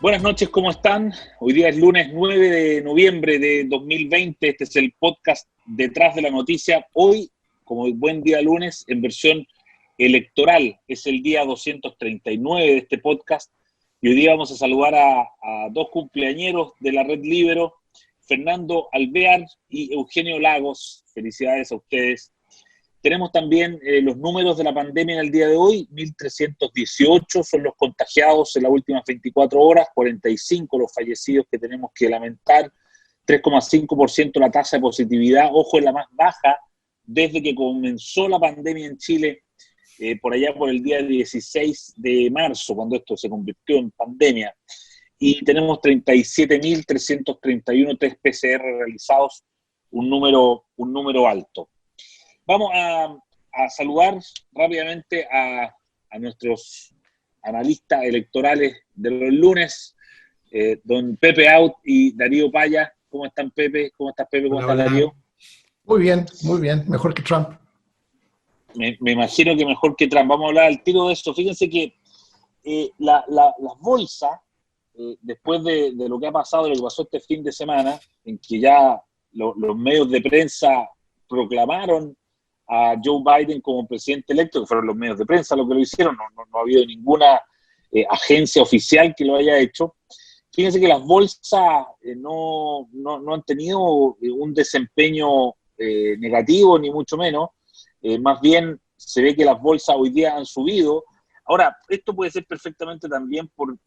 Buenas noches, ¿cómo están? Hoy día es lunes 9 de noviembre de 2020. Este es el podcast Detrás de la Noticia. Hoy, como buen día lunes, en versión electoral. Es el día 239 de este podcast. Y hoy día vamos a saludar a dos cumpleañeros de la Red Libero, Fernando Alvear y Eugenio Lagos. Felicidades a ustedes. Tenemos también los números de la pandemia en el día de hoy. 1.318 son los contagiados en las últimas 24 horas, 45 los fallecidos que tenemos que lamentar, 3,5% la tasa de positividad, ojo, es la más baja desde que comenzó la pandemia en Chile, por allá por el día 16 de marzo, cuando esto se convirtió en pandemia. Y tenemos 37.331 test PCR realizados, un número alto. Vamos a saludar rápidamente a nuestros analistas electorales de los lunes, don Pepe Out y Darío Paya. ¿Cómo están, Pepe? ¿Cómo estás, Pepe? ¿Cómo está Darío? Muy bien, mejor que Trump. Me imagino que mejor que Trump. Vamos a hablar al tiro de eso. Fíjense que las bolsas, después de lo que ha pasado, de lo que pasó este fin de semana, en que ya los medios de prensa proclamaron a Joe Biden como presidente electo, que fueron los medios de prensa los que lo hicieron, no ha habido ninguna agencia oficial que lo haya hecho. Fíjense que las bolsas no han tenido un desempeño negativo, ni mucho menos. Más bien se ve que las bolsas hoy día han subido. Ahora, esto puede ser perfectamente también por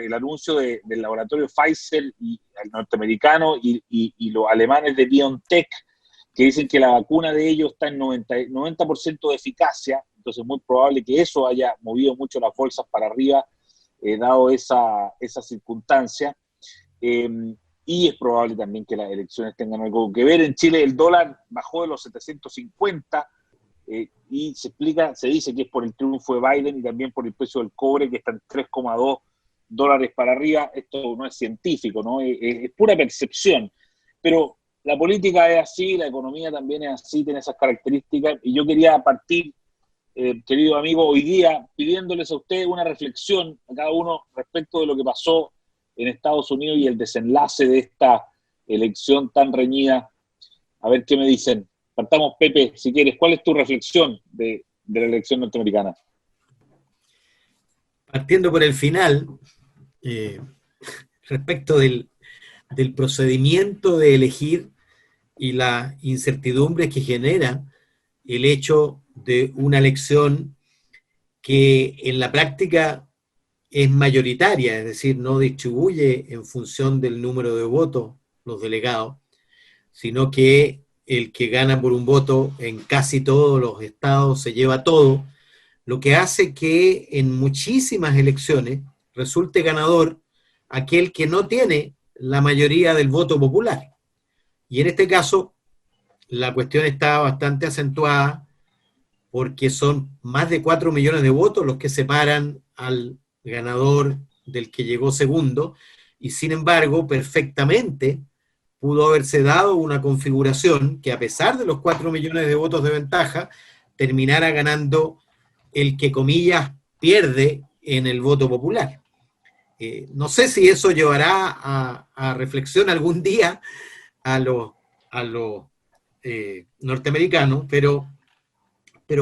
el anuncio del laboratorio Pfizer y el norteamericano y los alemanes de BioNTech, que dicen que la vacuna de ellos está en 90% de eficacia. Entonces es muy probable que eso haya movido mucho las bolsas para arriba, dado esa circunstancia. Y es probable también que las elecciones tengan algo que ver. En Chile el dólar bajó de los 750 y se dice que es por el triunfo de Biden y también por el precio del cobre, que está en $3,2 para arriba. Esto no es científico, ¿no? Es pura percepción. Pero la política es así, la economía también es así, tiene esas características. Y yo quería partir, querido amigo, hoy día pidiéndoles a ustedes una reflexión a cada uno respecto de lo que pasó en Estados Unidos y el desenlace de esta elección tan reñida. A ver qué me dicen. Partamos, Pepe, si quieres. ¿Cuál es tu reflexión de la elección norteamericana? Partiendo por el final, respecto del procedimiento de elegir y la incertidumbre que genera el hecho de una elección que en la práctica es mayoritaria, es decir, no distribuye en función del número de votos los delegados, sino que el que gana por un voto en casi todos los estados se lleva todo, lo que hace que en muchísimas elecciones resulte ganador aquel que no tiene la mayoría del voto popular. Y en este caso, la cuestión está bastante acentuada porque son más de 4 millones de votos los que separan al ganador del que llegó segundo, y sin embargo, perfectamente pudo haberse dado una configuración que, a pesar de los 4 millones de votos de ventaja, terminara ganando el que, comillas, pierde en el voto popular. No sé si eso llevará a reflexión algún día a los norteamericanos, pero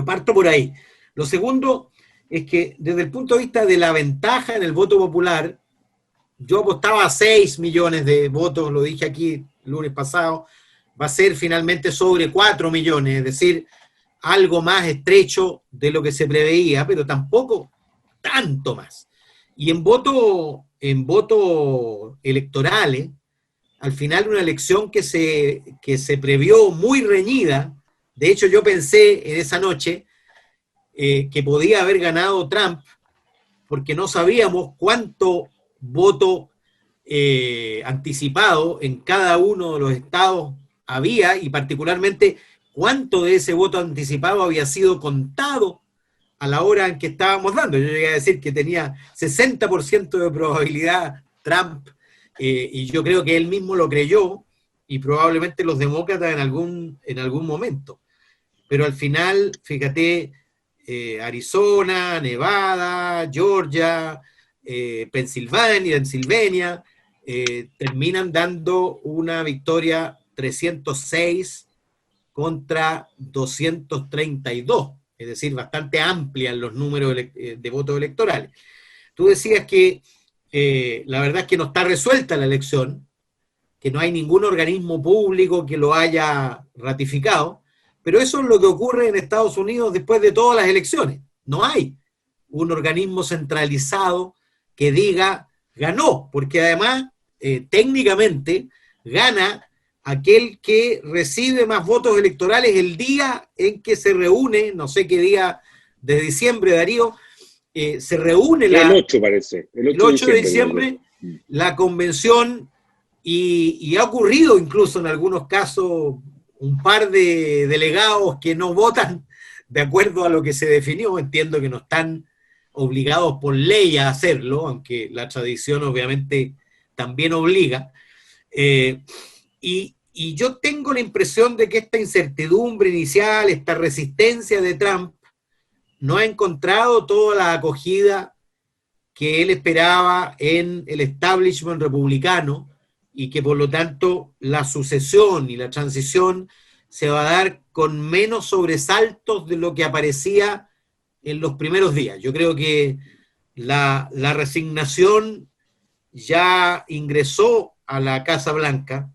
parto por ahí. Lo segundo es que desde el punto de vista de la ventaja en el voto popular, yo apostaba a 6 millones de votos, lo dije aquí el lunes pasado, va a ser finalmente sobre 4 millones, es decir, algo más estrecho de lo que se preveía, pero tampoco tanto más. Y en voto electorales, al final una elección que se previó muy reñida. De hecho, yo pensé en esa noche que podía haber ganado Trump, porque no sabíamos cuánto voto anticipado en cada uno de los estados había, y particularmente cuánto de ese voto anticipado había sido contado a la hora en que estábamos dando. Yo llegué a decir que tenía 60% de probabilidad Trump, y yo creo que él mismo lo creyó, y probablemente los demócratas en algún momento. Pero al final, fíjate, Arizona, Nevada, Georgia, Pensilvania, terminan dando una victoria 306 contra 232, es decir, bastante amplia en los números de votos electorales. Tú decías que la verdad es que no está resuelta la elección, que no hay ningún organismo público que lo haya ratificado, pero eso es lo que ocurre en Estados Unidos después de todas las elecciones. No hay un organismo centralizado que diga ganó, porque además técnicamente gana aquel que recibe más votos electorales el día en que se reúne, no sé qué día de diciembre, Darío, se reúne el 8 parece, el 8 de diciembre la convención, y ha ocurrido incluso en algunos casos un par de delegados que no votan de acuerdo a lo que se definió. Entiendo que no están obligados por ley a hacerlo, aunque la tradición obviamente también obliga. Y yo tengo la impresión de que esta incertidumbre inicial, esta resistencia de Trump, no ha encontrado toda la acogida que él esperaba en el establishment republicano, y que por lo tanto la sucesión y la transición se va a dar con menos sobresaltos de lo que aparecía en los primeros días. Yo creo que la resignación ya ingresó a la Casa Blanca,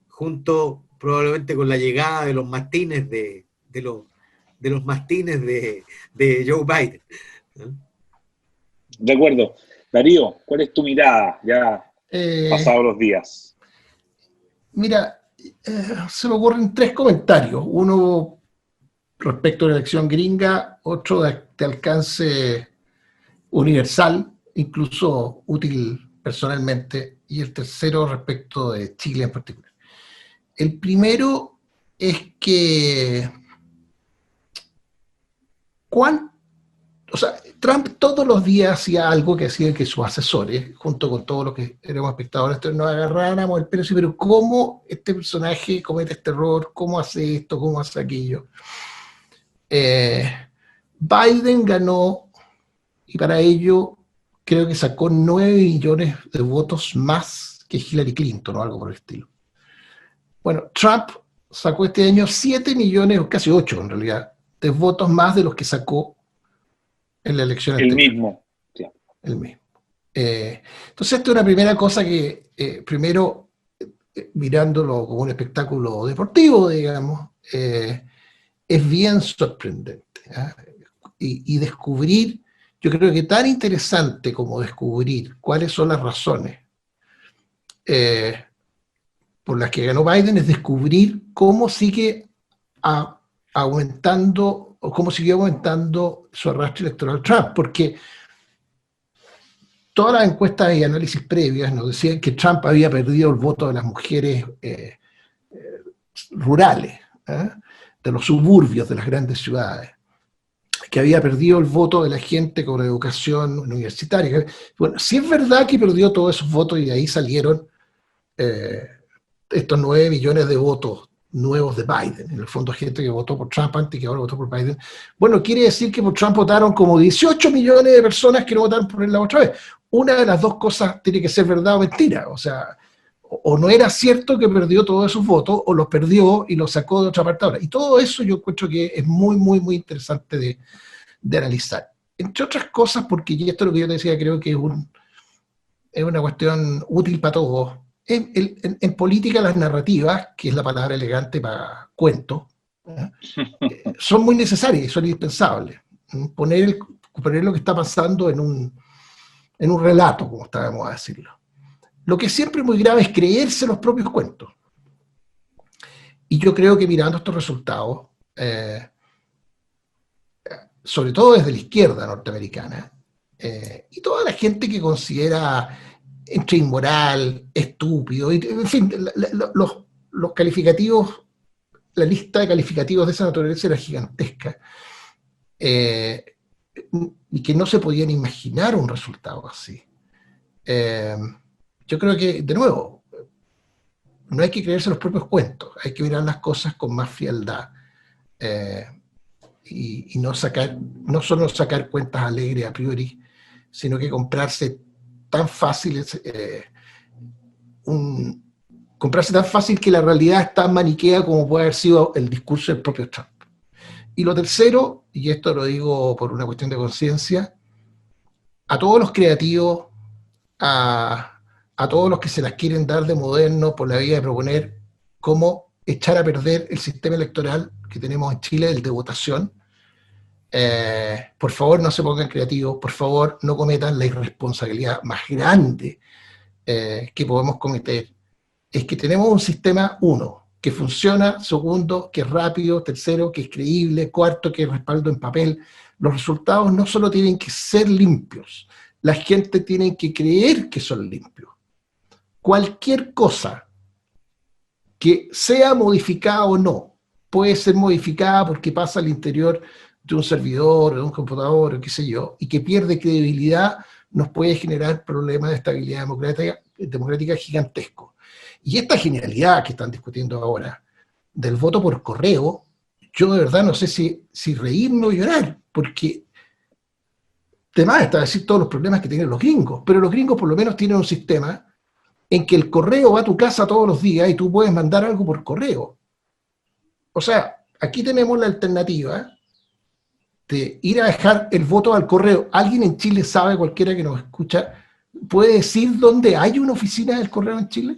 junto probablemente con la llegada de los mastines de Joe Biden. De acuerdo. Darío, ¿cuál es tu mirada ya pasados los días? Mira, se me ocurren 3 comentarios. Uno respecto a la elección gringa, otro de alcance universal, incluso útil personalmente, y el tercero respecto de Chile en particular. El primero es que Trump todos los días hacía algo que hacían que sus asesores, junto con todos los que éramos espectadores, nos agarráramos el pelo, pero ¿cómo este personaje comete este error? ¿Cómo hace esto? ¿Cómo hace aquello? Biden ganó, y para ello creo que sacó 9 millones de votos más que Hillary Clinton o algo por el estilo. Bueno, Trump sacó este año 7 millones, o casi 8 en realidad, de votos más de los que sacó en la elección anterior. Mismo. Claro. El mismo. Entonces, esta es una primera cosa que, primero, mirándolo como un espectáculo deportivo, digamos, es bien sorprendente. Y descubrir, yo creo que tan interesante como descubrir cuáles son las razones por las que ganó Biden, es descubrir cómo sigue aumentando, o cómo siguió aumentando su arrastre electoral Trump, porque todas las encuestas y análisis previas nos decían que Trump había perdido el voto de las mujeres rurales, de los suburbios de las grandes ciudades, que había perdido el voto de la gente con educación universitaria. Bueno, sí es verdad que perdió todos esos votos y de ahí salieron estos 9 millones de votos nuevos de Biden, en el fondo gente que votó por Trump antes y que ahora votó por Biden. Bueno, quiere decir que por Trump votaron como 18 millones de personas que no votaron por él la otra vez. Una de las dos cosas tiene que ser verdad o mentira, o sea, o no era cierto que perdió todos esos votos, o los perdió y los sacó de otra parte ahora. Y todo eso yo encuentro que es muy, muy, muy interesante de analizar. Entre otras cosas, porque, y esto es lo que yo te decía, creo que es una cuestión útil para todos. En política las narrativas, que es la palabra elegante para cuento, son muy necesarias y son indispensables. Poner lo que está pasando en un relato, como estábamos a decirlo. Lo que siempre es muy grave es creerse los propios cuentos. Y yo creo que mirando estos resultados, sobre todo desde la izquierda norteamericana, y toda la gente que considera entre inmoral, estúpido, en fin, los calificativos, la lista de calificativos de esa naturaleza era gigantesca, y que no se podían imaginar un resultado así. Yo creo que, de nuevo, no hay que creerse los propios cuentos, hay que mirar las cosas con más frialdad, y no solo sacar cuentas alegres a priori, sino que comprarse tan fácil comprarse tan fácil que la realidad es tan maniquea como puede haber sido el discurso del propio Trump. Y lo tercero, y esto lo digo por una cuestión de conciencia, a todos los creativos, a todos los que se las quieren dar de moderno por la vía de proponer cómo echar a perder el sistema electoral que tenemos en Chile, el de votación, por favor no se pongan creativos, por favor no cometan la irresponsabilidad más grande que podemos cometer. Es que tenemos un sistema, uno, que funciona, segundo, que es rápido, tercero, que es creíble, cuarto, que es respaldo en papel. Los resultados no solo tienen que ser limpios, la gente tiene que creer que son limpios. Cualquier cosa que sea modificada o no, puede ser modificada porque pasa al interior de un servidor, de un computador, o qué sé yo, y que pierde credibilidad, nos puede generar problemas de estabilidad democrática gigantescos. Y esta genialidad que están discutiendo ahora, del voto por correo, yo de verdad no sé si reírme o llorar, porque además está decir todos los problemas que tienen los gringos, pero los gringos por lo menos tienen un sistema en que el correo va a tu casa todos los días y tú puedes mandar algo por correo. O sea, aquí tenemos la alternativa de ir a dejar el voto al correo. ¿Alguien en Chile sabe, cualquiera que nos escucha, puede decir dónde hay una oficina del correo en Chile?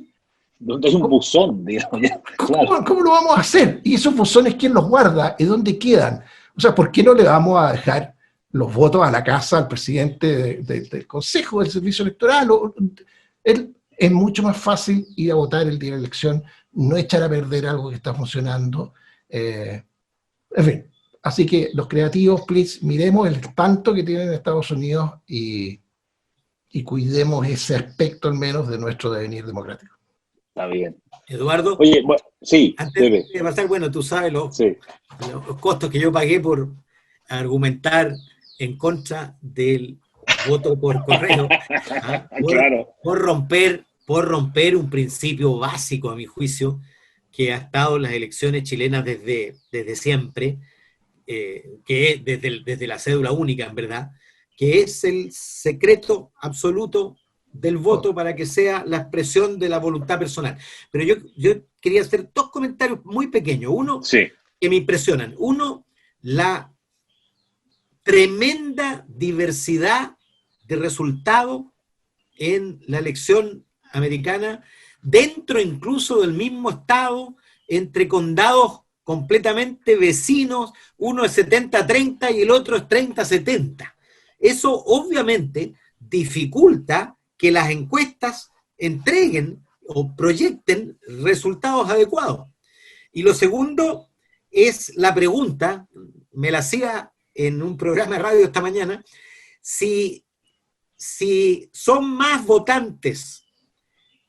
Donde hay un buzón, digamos. Claro. ¿Cómo lo vamos a hacer? ¿Y esos buzones quién los guarda? ¿Y dónde quedan? O sea, ¿por qué no le vamos a dejar los votos a la casa al presidente del Consejo del Servicio Electoral? Es mucho más fácil ir a votar el día de la elección, no echar a perder algo que está funcionando. En fin, así que los creativos, please, miremos el espanto que tienen en Estados Unidos y cuidemos ese aspecto al menos de nuestro devenir democrático. Está bien. Eduardo, oye, bueno, sí, antes de pasar, bueno, tú sabes los costos que yo pagué por argumentar en contra del voto por correo, claro. por romper un principio básico, a mi juicio, que ha estado en las elecciones chilenas desde siempre, que es desde la cédula única, en verdad, que es el secreto absoluto del voto para que sea la expresión de la voluntad personal. Pero yo quería hacer dos comentarios muy pequeños. Uno, que me impresionan. Uno, la tremenda diversidad de resultados en la elección americana, dentro incluso del mismo estado, entre condados completamente vecinos, uno es 70-30 y el otro es 30-70. Eso obviamente dificulta que las encuestas entreguen o proyecten resultados adecuados. Y lo segundo es la pregunta, me la hacía en un programa de radio esta mañana, si son más votantes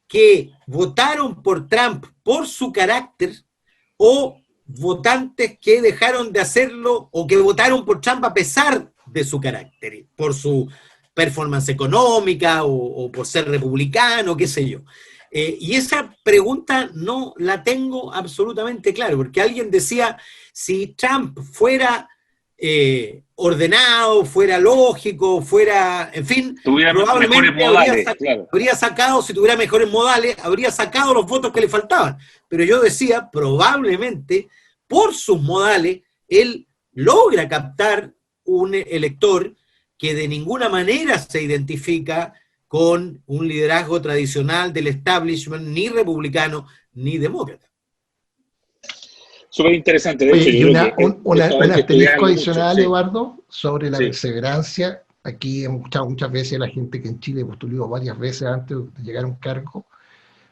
que votaron por Trump por su carácter o votantes que dejaron de hacerlo o que votaron por Trump a pesar de su carácter, por su performance económica o por ser republicano, qué sé yo. Y esa pregunta no la tengo absolutamente claro, porque alguien decía, si Trump fuera ordenado, fuera lógico, fuera, en fin, tuviera probablemente modales, habría sacado, si tuviera mejores modales, habría sacado los votos que le faltaban. Pero yo decía, probablemente, por sus modales, él logra captar un elector que de ninguna manera se identifica con un liderazgo tradicional del establishment, ni republicano, ni demócrata. Súper interesante. De hecho, y un asterisco adicional, mucho, Eduardo, sobre la perseverancia. Aquí hemos escuchado muchas veces a la gente que en Chile postuló varias veces antes de llegar a un cargo.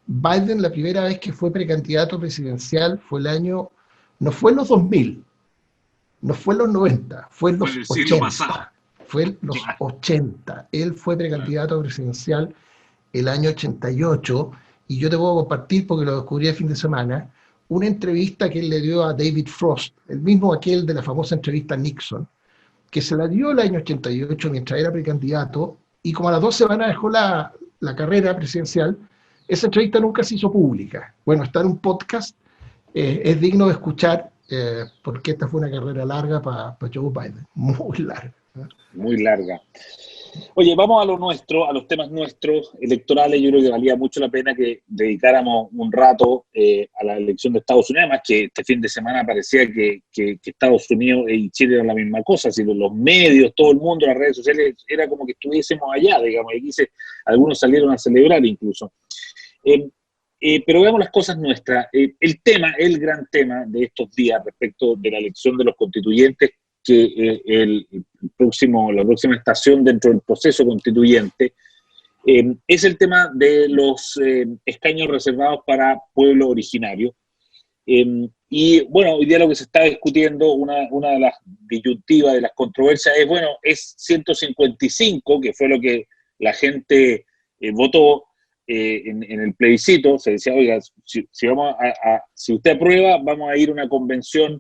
Biden, la primera vez que fue precandidato presidencial fue el año, no fue en los 2000, no fue en los 90, fue en los 80. Fue en los 80. Él fue precandidato presidencial el año 88, y yo te puedo compartir, porque lo descubrí el fin de semana, una entrevista que él le dio a David Frost, el mismo aquel de la famosa entrevista a Nixon, que se la dio el año 88 mientras era precandidato, y como a las 2 semanas dejó la carrera presidencial. Esa entrevista nunca se hizo pública. Bueno, está en un podcast, es digno de escuchar, porque esta fue una carrera larga para Joe Biden, muy larga. Muy larga. Oye, vamos a lo nuestro, a los temas nuestros electorales. Yo creo que valía mucho la pena que dedicáramos un rato a la elección de Estados Unidos, además que este fin de semana parecía que Estados Unidos y Chile eran la misma cosa, así los medios, todo el mundo, las redes sociales, era como que estuviésemos allá, digamos, y aquí algunos salieron a celebrar incluso. Pero veamos las cosas nuestras. El gran tema de estos días respecto de la elección de los constituyentes, que la próxima estación dentro del proceso constituyente es el tema de los escaños reservados para pueblo originario. Y bueno, hoy día lo que se está discutiendo, una de las disyuntivas, de las controversias, es 155, que fue lo que la gente votó en el plebiscito. Se decía, oiga, si usted aprueba, vamos a ir a una convención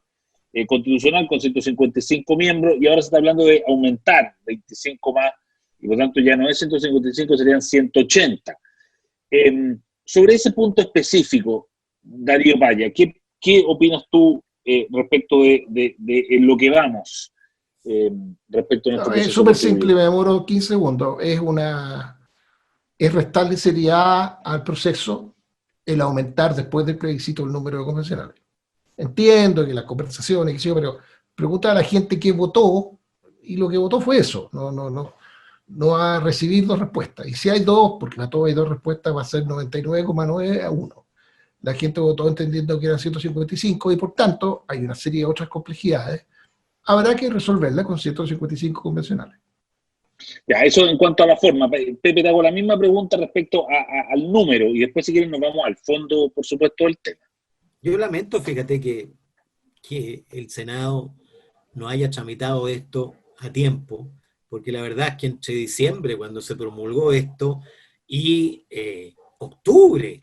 constitucional con 155 miembros, y ahora se está hablando de aumentar 25 más, y por lo tanto ya no es 155, serían 180. Sobre ese punto específico, Darío Paya, ¿qué opinas tú respecto de lo que vamos respecto a nuestro proceso? Es súper simple, me demoro 15 segundos. Es restarle seriedad al proceso el aumentar después del plebiscito el número de convencionales. Entiendo que las conversaciones, pero pregunta a la gente qué votó, y lo que votó fue eso. No va a recibir dos respuestas. Y si hay dos, porque para todo hay dos respuestas, va a ser 99,9 a 1. La gente votó entendiendo que eran 155, y por tanto hay una serie de otras complejidades. Habrá que resolverla con 155 convencionales. Ya, eso en cuanto a la forma. Pepe, te hago la misma pregunta respecto al número, y después si quieren nos vamos al fondo, por supuesto, del tema. Yo lamento, fíjate, que el Senado no haya tramitado esto a tiempo, porque la verdad es que entre diciembre, cuando se promulgó esto, y octubre,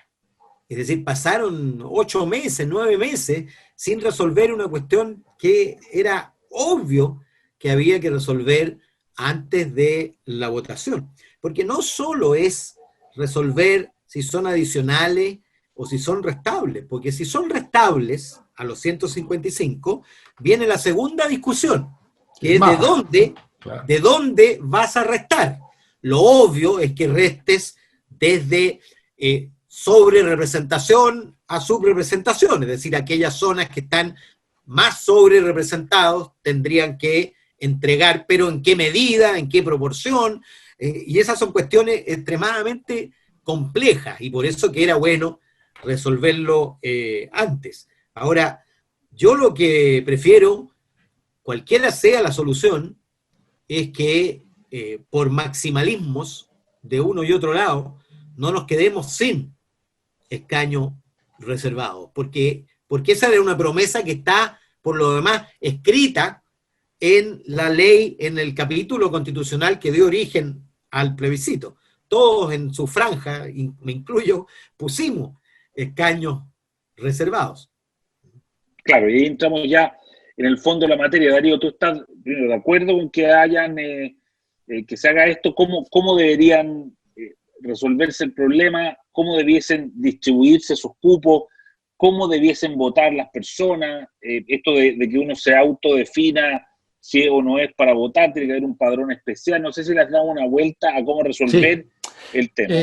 es decir, pasaron 8 meses, 9 meses, sin resolver una cuestión que era obvio que había que resolver antes de la votación. Porque no solo es resolver si son adicionales o si son restables, porque si son restables a los 155, viene la segunda discusión, que es de dónde vas a restar. Lo obvio es que restes desde sobre representación a subrepresentación, es decir, aquellas zonas que están más sobre representados tendrían que entregar, pero en qué medida, en qué proporción, y esas son cuestiones extremadamente complejas, y por eso que era bueno resolverlo antes. Ahora, yo lo que prefiero, cualquiera sea la solución, es que por maximalismos de uno y otro lado, no nos quedemos sin escaño reservado, porque esa era una promesa que está, por lo demás, escrita en la ley, en el capítulo constitucional que dio origen al plebiscito. Todos en su franja, y me incluyo, pusimos escaños reservados. Claro, y ahí entramos ya en el fondo de la materia. Darío, ¿tú estás de acuerdo con que que se haga esto? ¿Cómo deberían resolverse el problema? ¿Cómo debiesen distribuirse sus cupos? ¿Cómo debiesen votar las personas? Esto de que uno se autodefina si es o no es para votar, tiene que haber un padrón especial. No sé si le has dado una vuelta a cómo resolver el tema.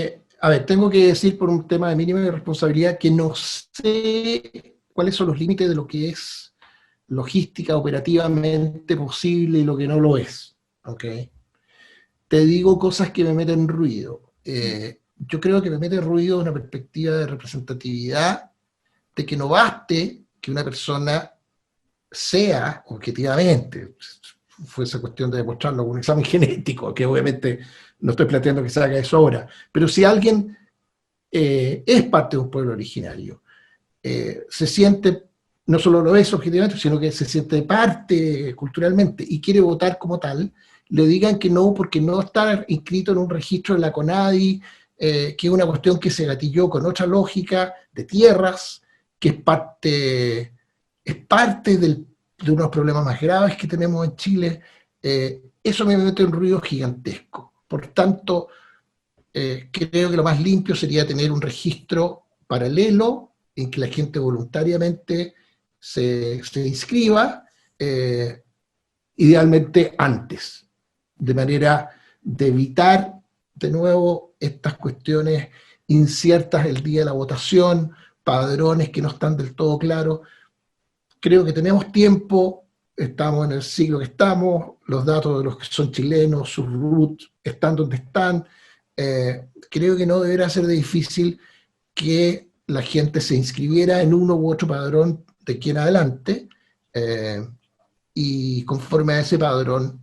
A ver, tengo que decir por un tema de mínima responsabilidad que no sé cuáles son los límites de lo que es logística operativamente posible y lo que no lo es. ¿Okay? Te digo cosas que me meten ruido. Yo creo que me mete ruido una perspectiva de representatividad, de que no baste que una persona sea objetivamente, fuese cuestión de demostrarlo con un examen genético, que obviamente no estoy planteando que se haga eso ahora, pero si alguien es parte de un pueblo originario, se siente, no solo lo es objetivamente, sino que se siente parte culturalmente y quiere votar como tal, le digan que no porque no está inscrito en un registro de la CONADI, que es una cuestión que se gatilló con otra lógica de tierras, que es parte de unos problemas más graves que tenemos en Chile. Eso me mete un ruido gigantesco. Por tanto, creo que lo más limpio sería tener un registro paralelo en que la gente voluntariamente se inscriba, idealmente antes, de manera de evitar de nuevo estas cuestiones inciertas el día de la votación, padrones que no están del todo claros. Creo que tenemos tiempo, estamos en el siglo que estamos, los datos de los que son chilenos, sus roots están donde están. Creo que no deberá ser difícil que la gente se inscribiera en uno u otro padrón de aquí en adelante, y conforme a ese padrón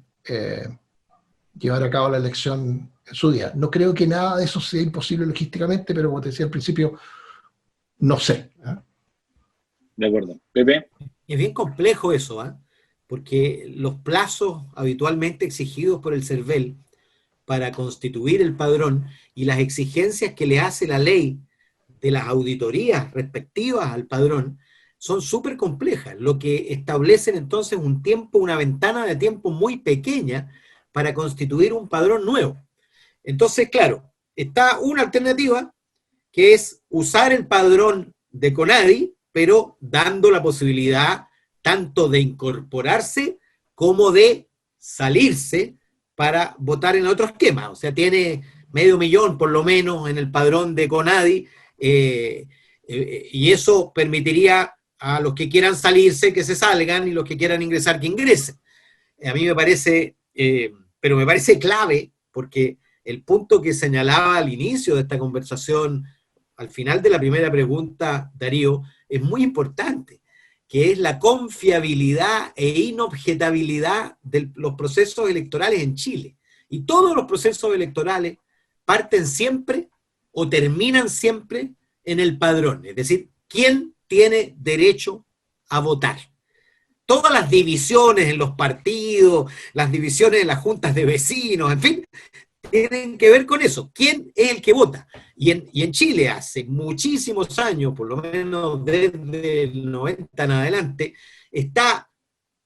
llevar a cabo la elección en su día. No creo que nada de eso sea imposible logísticamente, pero como te decía al principio, no sé. De acuerdo. Pepe. Es bien complejo eso, porque los plazos habitualmente exigidos por el CERVEL para constituir el padrón y las exigencias que le hace la ley de las auditorías respectivas al padrón son súper complejas, lo que establecen entonces un tiempo, una ventana de tiempo muy pequeña para constituir un padrón nuevo. Entonces, claro, está una alternativa que es usar el padrón de CONADI, pero dando la posibilidad tanto de incorporarse como de salirse para votar en otro esquema. O sea, tiene 500.000 por lo menos en el padrón de CONADI, y eso permitiría a los que quieran salirse que se salgan y los que quieran ingresar que ingresen. A mí me parece, pero me parece clave, porque el punto que señalaba al inicio de esta conversación, al final de la primera pregunta, Darío, es muy importante, que es la confiabilidad e inobjetabilidad de los procesos electorales en Chile. Y todos los procesos electorales parten siempre o terminan siempre en el padrón, es decir, ¿quién tiene derecho a votar? Todas las divisiones en los partidos, las divisiones en las juntas de vecinos, en fin, tienen que ver con eso. ¿Quién es el que vota? Y en Chile hace muchísimos años, por lo menos desde el 90 en adelante, está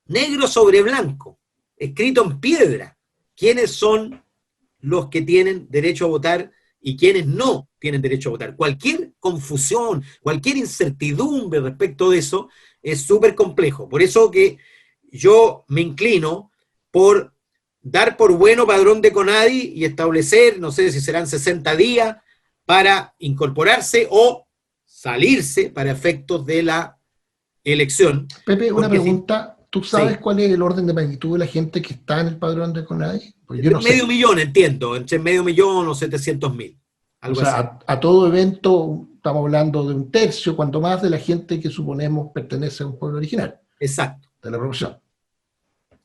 negro sobre blanco, escrito en piedra, quiénes son los que tienen derecho a votar y quienes no tienen derecho a votar. Cualquier confusión, cualquier incertidumbre respecto de eso es súper complejo. Por eso que yo me inclino por dar por bueno padrón de CONADI y establecer, no sé si serán 60 días para incorporarse o salirse para efectos de la elección. Pepe, una pregunta. ¿Tú sabes sí. cuál es el orden de magnitud de la gente que está en el padrón de CONADI? Pues yo no sé. 500.000, entiendo, entre 500.000 o 700.000. O sea, a todo evento estamos hablando de un tercio, cuanto más, de la gente que suponemos pertenece a un pueblo original. Exacto. De la revolución.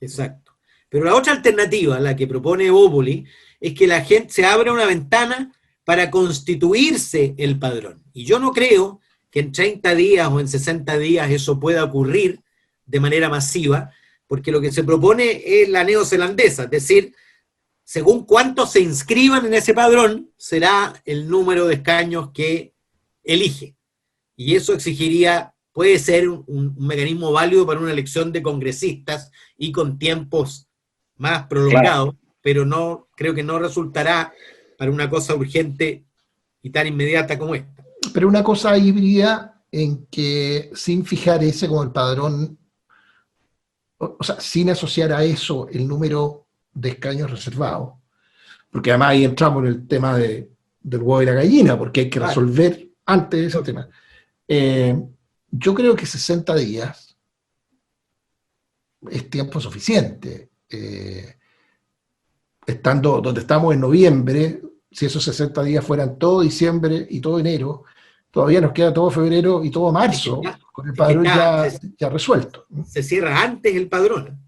Exacto. Pero la otra alternativa, la que propone Bópoli, es que la gente se abra una ventana para constituirse el padrón. Y yo no creo que en 30 días o en 60 días eso pueda ocurrir de manera masiva, porque lo que se propone es la neozelandesa, es decir, según cuántos se inscriban en ese padrón, será el número de escaños que elige. Y eso exigiría, puede ser un mecanismo válido para una elección de congresistas y con tiempos más prolongados, claro, pero no, creo que no resultará para una cosa urgente y tan inmediata como esta. Pero una cosa híbrida en que, sin fijar ese como el padrón, o sea, sin asociar a eso el número de escaños reservados, porque además ahí entramos en el tema del huevo y la gallina, porque hay que resolver antes de ese tema. Yo creo que 60 días es tiempo suficiente. Estando donde estamos en noviembre, si esos 60 días fueran todo diciembre y todo enero, todavía nos queda todo febrero y todo marzo, con el padrón ya resuelto. Se cierra antes el padrón.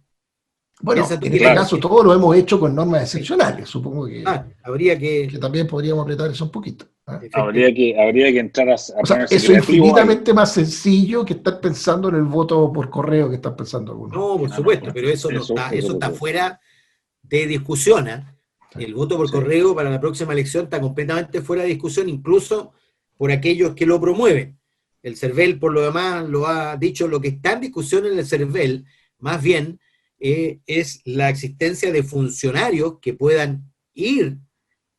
Bueno, en este caso todo lo hemos hecho con normas excepcionales, supongo que, habría que también podríamos apretar eso un poquito. Habría que entrar a o sea, eso es infinitamente más sencillo que estar pensando en el voto por correo que están pensando algunos. No, por supuesto, pero eso está fuera de discusión. El voto por correo para la próxima elección está completamente fuera de discusión, incluso por aquellos que lo promueven. El CERVEL, por lo demás, lo ha dicho. Lo que está en discusión en el CERVEL, más bien, es la existencia de funcionarios que puedan ir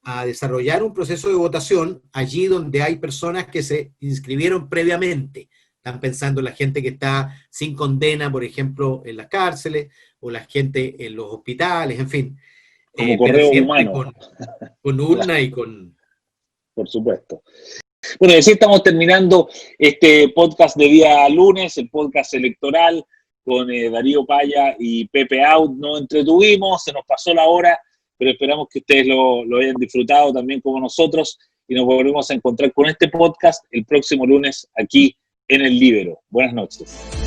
a desarrollar un proceso de votación allí donde hay personas que se inscribieron previamente. Están pensando en la gente que está sin condena, por ejemplo, en las cárceles, o la gente en los hospitales, en fin. como pero correo siempre humano. con urna y con... Por supuesto. Bueno, y así estamos terminando este podcast de día lunes, el podcast electoral con Darío Paya y Pepe Out. Nos entretuvimos, se nos pasó la hora, pero esperamos que ustedes lo hayan disfrutado también como nosotros y nos volvemos a encontrar con este podcast el próximo lunes aquí en El Líbero. Buenas noches.